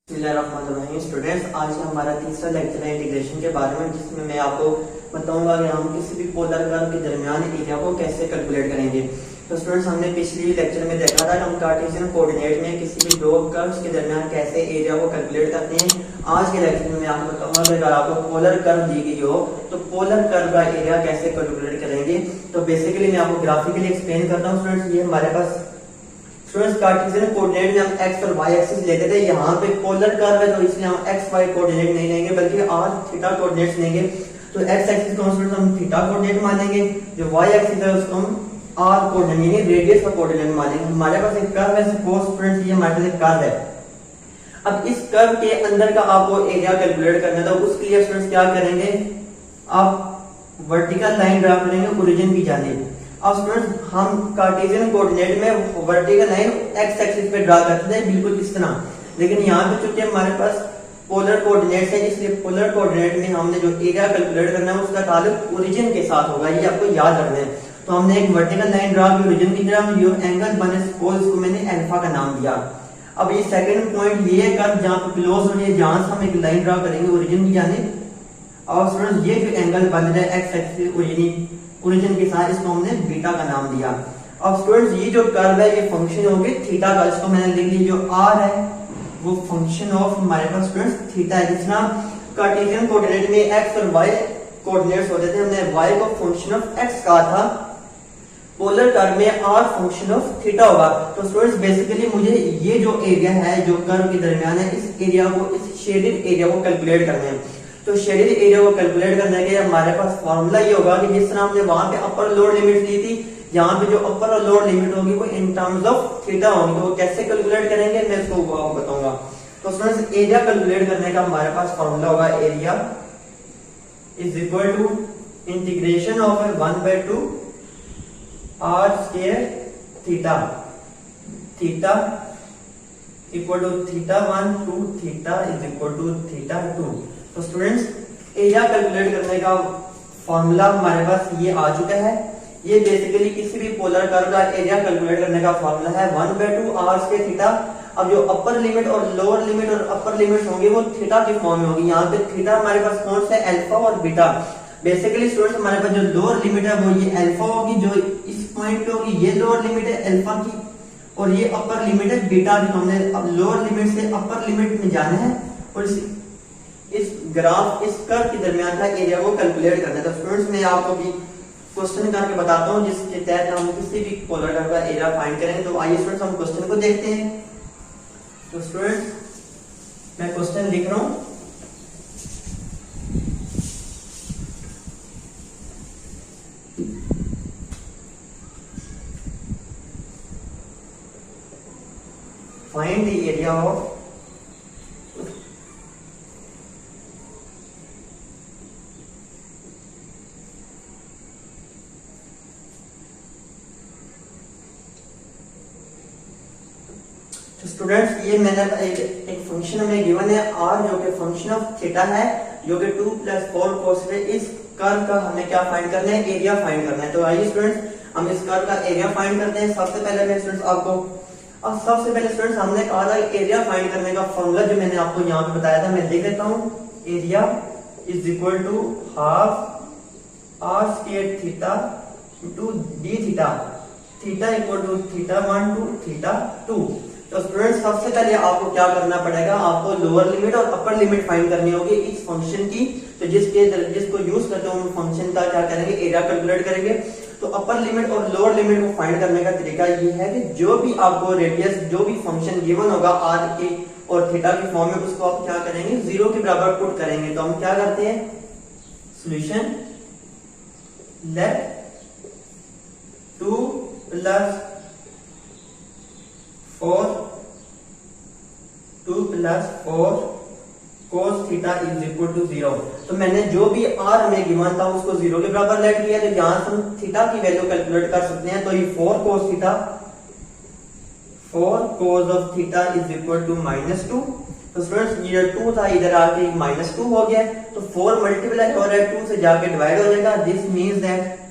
Students, आज हमारा तीसरा लेक्चर है इंटीग्रेशन के बारे में, जिसमें मैं आपको बताऊंगा कि हम किसी भी पोलर कर्व के दरमियान एरिया को कैसे कैलकुलेट करेंगे। तो स्टूडेंट्स, हमने पिछली लेक्चर में देखा था कि हम कार्टेशियन कोऑर्डिनेट में किसी भी दो कर्व्स के दरमियान कैसे एरिया को कैलकुलेट करते हैं। आज के लेक्चर में मैं आपको बताऊंगा कि अगर आपको पोलर कर्व दी गई हो तो पोलर कर्व का एरिया कैसे कैलकुलेट करेंगे। तो बेसिकली मैं आपको ग्राफिकली एक्सप्लेन करता हूँ। स्टूडेंट्स, ये हमारे पास कार्टेशियन कोऑर्डिनेट में हम एक्स और वाई एक्सिस लेते थे। यहाँ पे पोलर कर्व है तो इसलिए हम एक्स वाई कोऑर्डिनेट नहीं लेंगे बल्कि आर थीटा कोऑर्डिनेट्स लेंगे। तो एक्स एक्सिस को हम थीटा कोऑर्डिनेट मानेंगे, जो वाई एक्सिस है उसको हम आर कोऑर्डिनेट यानी रेडियस का कोऑर्डिनेट मानेंगे। हमारे पास एक कर्व है, सपोज स्टूडेंट्स ये हमारे पास एक कर्व है। अब इस कर्व के अंदर का आपको एरिया कैलकुलेट करना है, तो उसके लिए स्टूडेंट्स क्या करेंगे, आप वर्टिकल लाइन ड्रा करेंगे ओरिजिन की जानिब। अब स्टूडेंट्स, हम कार्टेशियन कोऑर्डिनेट में वर्टिकल लाइन एक्स एक्सिस पे ड्रा करते हैं बिल्कुल इस तरह, लेकिन यहाँ पे चूंकि हमारे पास पोलर कोऑर्डिनेट है इसलिए पोलर कोऑर्डिनेट में हमने जो एरिया कैलकुलेट करना है उसका ताल्लुक ओरिजिन के साथ होगा, ये आपको याद रखना है। तो हमने एक वर्टिकल लाइन ड्रा की ओरिजिन की तरफ, जो एंगल बने सपोज इसको मैंने अल्फा का नाम दिया। अब ये सेकंड पॉइंट ये कर्व जहाँ पे क्लोज हो रही है, जहां से हम एक लाइन ड्रा करेंगे ओरिजिन की जानिब। और स्टूडेंट्स, ये जो एंगल बन रहा है एक्स एक्सिस ओरिजिन के साथ, इसको हमने बीटा का नाम दिया। अब स्टूडेंट्स, ये जो कर्व है ये फंक्शन होगी थीटा का, इसको मैंने लिख लिया, जो आर है वो फंक्शन ऑफ हमारे पास स्टूडेंट्स थीटा है। जिस तरह कार्टेशियन कोऑर्डिनेट में एक्स और वाई कोऑर्डिनेट्स होते थे, हमने वाई को फंक्शन ऑफ एक्स कहा था, पोलर कर्व में आर फंक्शन ऑफ थीटा होगा। तो स्टूडेंट्स, बेसिकली मुझे ये जो एरिया है जो कर्व के दरमियान है, इस एरिया को, इस शेडेड एरिया को कैलकुलेट करना है। तो शेडेड एरिया को कैलकुलेट करने के हमारे पास फॉर्मूला ये होगा कि जिस तरह हमने वहां पे अपर लोअर लिमिट ली थी, यहाँ पे जो अपर और लोअर लिमिट होगी वो इन टर्म्स ऑफ थीटा होगी। तो वो कैसे कैलकुलेट करेंगे मैं इसको आपको बताऊंगा। तो स्टूडेंट्स, एरिया कैलकुलेट करने का हमारे पास फॉर्मूला होगा, area is equal to integration of 1/2 r square theta, theta equal to theta 1 to theta is equal to theta 2। तो स्टूडेंट्स, एरिया कैलकुलेट करने का फॉर्मूला हमारे पास ये आ चुका है। ये बेसिकली किसी भी पोलर कर्व का एरिया कैलकुलेट करने का फॉर्मूला है 1/2 आर स्क्वायर थीटा। अब जो अपर लिमिट और लोअर लिमिट और अपर लिमिट होंगे वो थीटा के फॉर्म में होगी। यहाँ पे थीटा हमारे पास कौन सा है, अल्फा और बीटा। बेसिकली स्टूडेंट्स, हमारे पास जो लोअर लिमिट है वो ये अल्फा होगी, जो इस पॉइंट पे होगी, ये लोअर लिमिट है अल्फा की, और ये अपर लिमिट है बीटा की। हमने अब लोअर लिमिट से अपर लिमिट में जाना है और इस ग्राफ, इस कर्व के दरमियान का एरिया को कैलकुलेट करना है। तो स्टूडेंट्स, मैं आपको भी क्वेश्चन करके बताता हूं जिसके तहत हम किसी भी पोलर कर्व का एरिया फाइंड करेंगे। तो आइए स्टूडेंट्स, हम क्वेश्चन को देखते हैं। तो स्टूडेंट्स, मैं क्वेश्चन लिख रहा हूं। Find the area of students, ये मैंने एक फंक्शन हमें गिवन है आर, जो कि फंक्शन ऑफ थीटा है, जो कि 2 + 4 cos है। इस कर्व का हमें क्या फाइंड करना है, एरिया फाइंड करना है। तो आइए स्टूडेंट्स, हम इस कर्व का एरिया फाइंड करते हैं। सबसे पहले मैं स्टूडेंट्स आपको, अब सबसे पहले स्टूडेंट्स हमने कहा था एरिया फाइंड करने का फॉर्मूला जो मैंने आपको यहाँ पे बताया था, मैं लिख देता हूँ। Area is equal to half r square theta into d theta, theta equal to theta 1 to theta 2। तो स्टूडेंट्स, सबसे पहले आपको क्या करना पड़ेगा, आपको लोअर लिमिट और अपर लिमिट फाइंड करनी होगी इस फंक्शन की। तो जिसको यूज करते हो फंक्शन का क्या करेंगे, एरिया कैलकुलेट करेंगे। तो अपर लिमिट और लोअर लिमिट को फाइंड करने का तरीका ये है कि जो भी आपको रेडियस, जो भी फंक्शन गिवन होगा आर के और थीटा के फॉर्म में, उसको आप क्या करेंगे, 0 के बराबर पुट करेंगे। तो हम क्या करते हैं, solution let 2 + 4 cos theta is equal to 0। तो मैंने जो भी आर हमें गिवन था उसको 0 के बराबर लेट किया। तो यहां से हम थीटा की वैल्यू कैलकुलेट कर सकते हैं। तो ये 4 cos theta, 4 cos of theta is equal to -2। तो स्टूडेंट्स, ये 2 था इधर आके -2 हो गया। तो 4 मल्टीप्लाई हो रहा है 2 से जाके डिवाइड हो जाएगा। This means that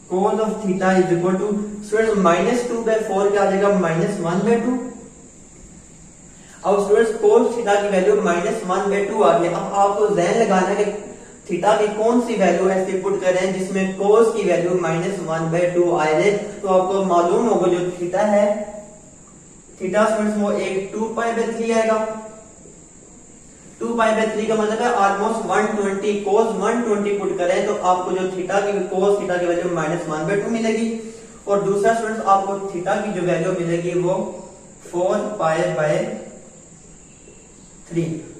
cos of theta is equal to students -2/4 क्या आ जाएगा, -1/2। अब स्टूडेंट्स कोस थीटा की वैल्यू -1/2 आ गई। अब आपको ज़हन लगाना है कि थीटा की कौन सी वैल्यू ऐसे पुट करें जिसमें कोस की वैल्यू -1/2 आ जाए। तो आपको मालूम होगा जो थीटा है, थीटा स्टूडेंट्स वो एक 2π/3 आएगा। 2π/3 का मतलब है ऑलमोस्ट 120। कोस 120 पुट करें तो आपको जो थीटा की कोस थीटा की वैल्यू -1/2 मिलेगी। और दूसरा स्टूडेंट्स आपको थीटा की जो वैल्यू मिलेगी वो 4π/3।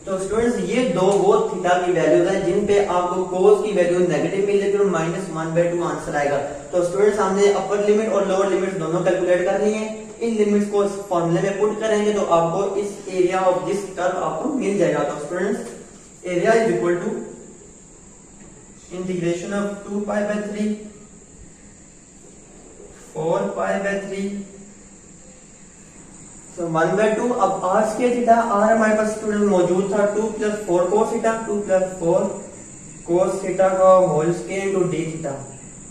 तो स्टूडेंट्स ये दो वो थीटा की वैल्यूज हैं जिन पे आपको कोस की वैल्यू नेगेटिव मिलेगी और -1/2 आंसर आएगा। तो स्टूडेंट्स हमने अपर लिमिट और लोअर लिमिट दोनों कैलकुलेट कर ली है। इन लिमिट्स को इस फॉर्मूले में पुट करेंगे तो आपको इस एरिया ऑफ दिस कर्व आपको मिल जाएगा। तो students area is equal to integration of 2π/3 4π/3 तो 1/2। अब r स्क्वायर थीटा r हमारे पास स्टूडेंट मौजूद था 2 + 4 cos थीटा 2 + 4 cos थीटा का whole square into d theta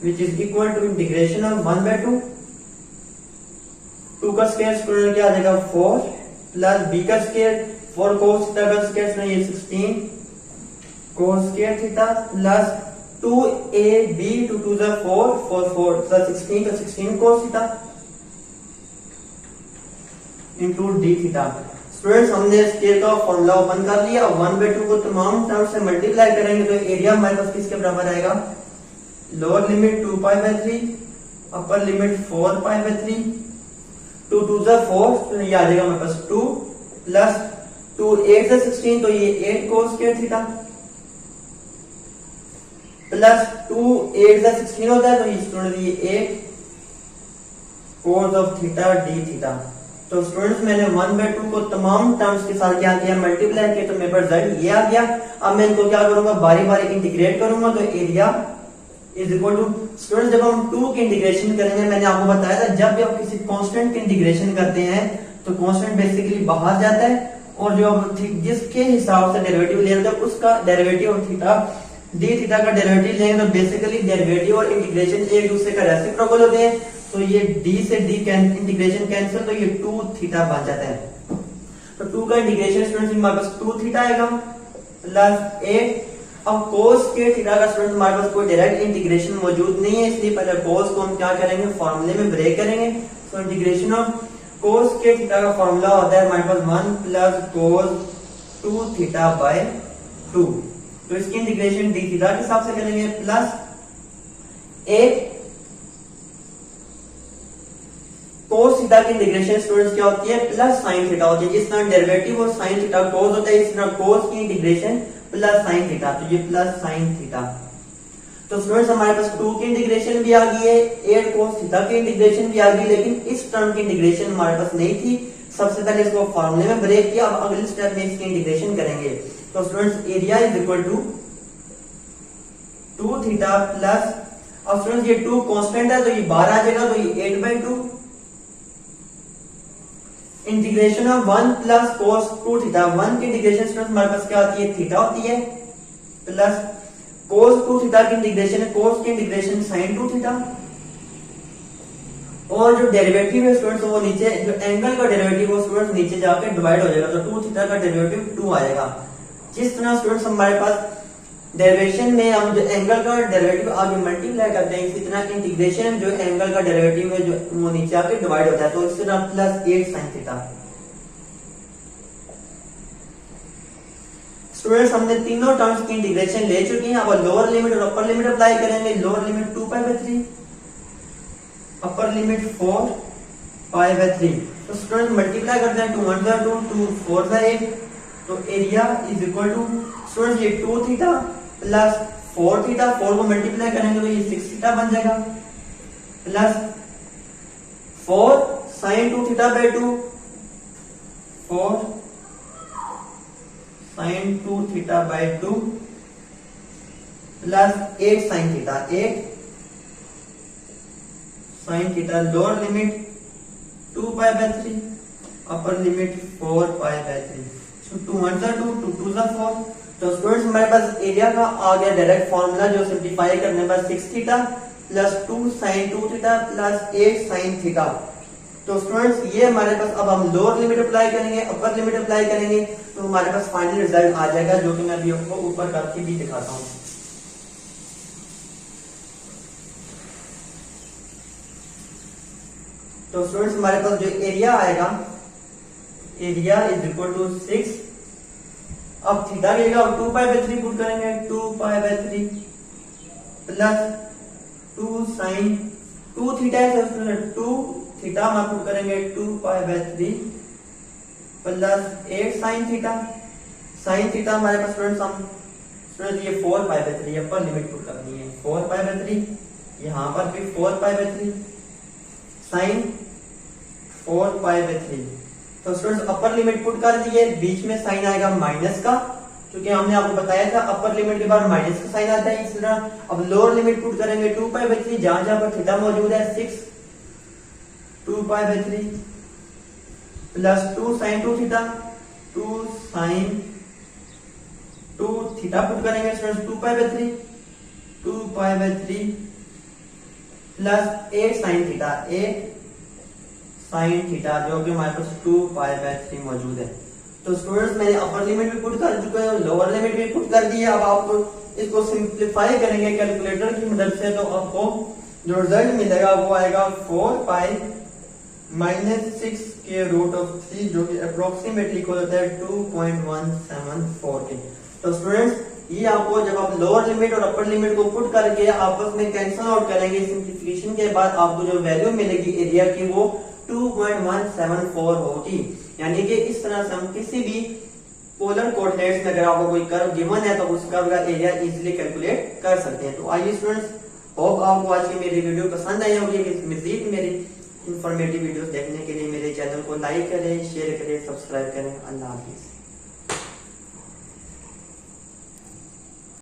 which is equal to integration of 1/2 2 का स्क्वायर स्टूडेंट क्या आ जाएगा 4 प्लस b का स्क्वायर 4 cos थीटा का स्क्वायर ये 16 cos square theta plus 2ab 2 2 4 4 4 plus 16 तो 16 cos theta into d theta. Students हमने scale का फॉर्मूला ओपन कर लिया। 1/2 को तमाम टर्म से मल्टीप्लाई करेंगे तो एरिया हमारे पास किसके बराबर आएगा, लोअर लिमिट 2π/3 अपर लिमिट 4π/3 2 2 4 तो ये आ जाएगा हमारे पास 2 प्लस 2 8 से 16 तो ये 8 cos स्क्वायर थीटा प्लस 2 8 से 16 होता है तो ये स्टूडेंट ये 8 cos of theta D theta. तो स्टूडेंट्स मैंने 1/2 को तमाम टर्म्स के साथ क्या किया, मल्टीप्लाई किया तो मेरे पास रिजल्ट ये आ गया। अब मैं इनको क्या करूंगा, बारी बारी इंटीग्रेट करूंगा तो area is equal to students जब हम 2 की इंटीग्रेशन करेंगे, मैंने आपको बताया था जब भी आप किसी कांस्टेंट की इंटीग्रेशन करते हैं तो कांस्टेंट बेसिकली बाहर जाता है और जो आप जिसके हिसाब से डेरिवेटिव ले रहे हो उसका डेरिवेटिव और थीटा डी थीटा का डेरिवेटिव लेंगे तो बेसिकली डेरिवेटिव और इंटीग्रेशन एक दूसरे का रेसिप्रोकल होते हैं। तो ये d से d इंटीग्रेशन कैंसिल तो ये 2 थीटा बन जाता है। तो 2 का इंटीग्रेशन स्टूडेंट्स हमारे पास 2 थीटा आएगा प्लस 8। अब cos के थीटा का स्टूडेंट हमारे पास कोई डायरेक्ट इंटीग्रेशन मौजूद नहीं है, इसलिए पहले cos को हम क्या करेंगे, फॉर्मूले में ब्रेक करेंगे। तो इंटीग्रेशन ऑफ cos के थीटा का फॉर्मूला होता है हमारे पास 1 प्लस cos 2 थीटा बाय 2। तो इसकी इंटीग्रेशन d थीटा के हिसाब से करेंगे प्लस 8 cos थीटा की इंटीग्रेशन स्टूडेंट्स क्या होती है, प्लस sin थीटा होती है। जिस तरह डेरिवेटिव और sin थीटा cos होता है, इस तरह cos की इंटीग्रेशन प्लस sin थीटा, तो ये प्लस sin थीटा। तो स्टूडेंट्स हमारे पास 2 की इंटीग्रेशन भी आ गई है, 8 cos थीटा की इंटीग्रेशन भी आ गई, लेकिन इस टर्म की इंटीग्रेशन हमारे पास नहीं थी। सबसे पहले इसको फॉर्मूले में ब्रेक किया, अब अगले स्टेप में इसकी इंटीग्रेशन करेंगे। तो students area is equal to 2 theta plus, अब स्टूडेंट्स ये 2 कांस्टेंट है तो ये बाहर आ जाएगा तो ये 8/2 integration of 1 plus cos 2 theta. 1 की इंटीग्रेशन स्टूडेंट्स हमारे पास क्या होती है, थीटा होती है प्लस cos 2 थीटा की इंटीग्रेशन है cos की इंटीग्रेशन sin 2 थीटा। और जो डेरिवेटिव है स्टूडेंट्स वो नीचे, जो एंगल का डेरिवेटिव वो स्टूडेंट्स नीचे जाके डिवाइड हो जाएगा तो 2 थीटा का डेरिवेटिव 2 आएगा। जिस तरह स्टूडेंट्स हमारे पास डेरिवेशन में हम जो एंगल का डेरिवेटिव आगे मल्टीप्लाई करते हैं, इसी तरह इंटीग्रेशन जो एंगल का डेरिवेटिव है जो वो नीचे आके डिवाइड होता है तो इस तरह प्लस 8 sin थीटा। स्टूडेंट्स हमने तीनों टर्म्स की इंटीग्रेशन ले चुके हैं। अब लोअर लिमिट और अपर लिमिट अप्लाई करेंगे। Lower limit 2π/3 upper limit 4π/3। तो स्टूडेंट्स मल्टीप्लाई करते हैं 2 1 2 2 4 8 तो area is equal to students ये 2 थीटा प्लस 4 थीटा, 4 को मल्टीप्लाई करेंगे तो ये 6 थीटा बन जाएगा plus 4 sin 2 theta by 2 4 sin 2 theta by 2 plus 8 sin theta 8 sin theta. Lower limit 2π/3 upper limit 4π/3। So 2 1 2 2 2 4। तो स्टूडेंट्स हमारे पास एरिया का आ गया डायरेक्ट फॉर्मूला जो सिंप्लीफाई करने पर 6 theta plus 2 sin 2 theta plus 8 sin theta तो स्टूडेंट्स ये हमारे पास, अब हम लोअर लिमिट अप्लाई करेंगे, अपर लिमिट अप्लाई करेंगे, तो हमारे पास फाइनल रिजल्ट आ जाएगा, जो कि मैं अभी आपको ऊपर करके भी दिखाता हूँ। तो स्टूडेंट्स हमारे पास जो एरिया आएगा, एरिया इज इक्वल टू 6, अब थीटा रहेगा, 2 पाई बाई 3 पुट करेंगे, 2 pi by 3 plus 2 sine 2 theta है, 2 थीटा हम पुट करेंगे 2 pi by 3 plus 8 sine theta. Sine theta हमारे पास स्टूडेंट्स ये 4 pi by 3 upper limit put करनी है, 4 पाई बाई 3, यहां पर भी 4 pi by 3 sine 4 pi by 3। तो स्टूडेंट्स अपर लिमिट पुट कर दिए, बीच में साइन आएगा माइनस का, क्योंकि हमने आपको बताया था अपर लिमिट के बाद माइनस का साइन आता है, इस तरह। अब लोअर लिमिट पुट करेंगे 2 पाई बाई 3, जहां जहां पर थीटा मौजूद है 6, 2 pi by 3 plus 2 sine 2 theta, 2 sine 2 theta put करेंगे students 2 pi by 3, 2 pi by 3 plus 8 sine theta, 8 sine theta, जो कि हमारे पास 2 पाई बाई 3 मौजूद है। तो स्टूडेंट्स मैंने अपर लिमिट भी पुट कर चुके हैं, लोअर लिमिट भी पुट कर दी है। अब आप इसको सिंप्लीफाई करेंगे कैलकुलेटर की मदद से, तो आपको जो रिजल्ट मिलेगा वो आएगा 4 पाई माइनस 6 के रूट ऑफ 3, जो कि अप्रोक्सीमेटली इक्वल होता है 2.174 के। तो स्टूडेंट्स ये आपको जब आप लोअर लिमिट और अपर लिमिट को पुट करके आपस में कैंसिल आउट करेंगे, सिंप्लीफिकेशन के बाद आपको जो वैल्यू मिलेगी एरिया की वो 2.174 होगी। यानी कि इस तरह से हम किसी भी पोलर कोऑर्डिनेट्स में अगर आपको कोई कर्व गिवन है तो उस कर्व का एरिया इजीली कैलकुलेट कर सकते हैं। तो आइए स्टूडेंट्स, होप आपको आज की मेरी वीडियो पसंद आई होगी। मजीद मेरी इंफॉर्मेटिव वीडियोस देखने के लिए मेरे चैनल को लाइक करें, शेयर करें, सब्सक्राइब करें। अल्लाह हाफिज।